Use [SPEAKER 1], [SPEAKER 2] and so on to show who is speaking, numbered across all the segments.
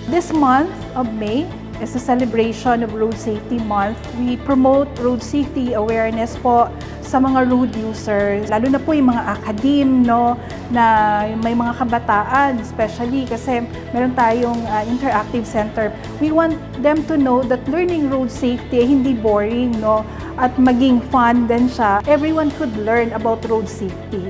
[SPEAKER 1] This month of May is a celebration of Road Safety Month. We promote road safety awareness po sa mga road users, lalo na po yung mga academe, no, na may mga kabataan, especially kasi meron tayong interactive center. We want them to know that learning road safety ay hindi boring, no, at maging fun din siya. Everyone could learn about road safety.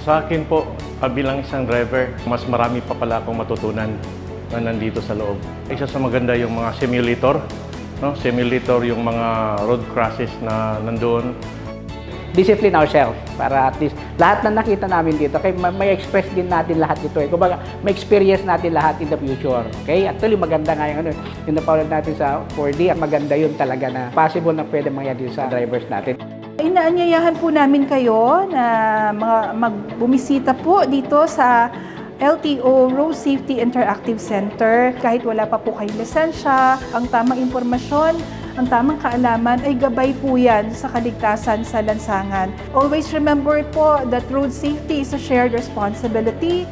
[SPEAKER 2] Sa akin po, bilang isang driver, mas marami pa pala akong matutunan na nandito sa loob. Isa sa maganda yung mga simulator, no? Simulator yung mga road crashes na nandoon.
[SPEAKER 3] Discipline ourselves para at least lahat na nakita namin dito, kaya may express din natin lahat dito. Kumbaga, may experience natin lahat in the future. Okay? Actually, maganda nga yung napaulat natin sa 4D, at maganda yun talaga na possible na pwede mangyari sa drivers natin.
[SPEAKER 1] Inaanyayahan po namin kayo na bumisita po dito sa LTO Road Safety Interactive Center. Kahit wala pa po kayong lisensya, ang tamang impormasyon, ang tamang kaalaman ay gabay po yan sa kaligtasan sa lansangan. Always remember po that road safety is a shared responsibility.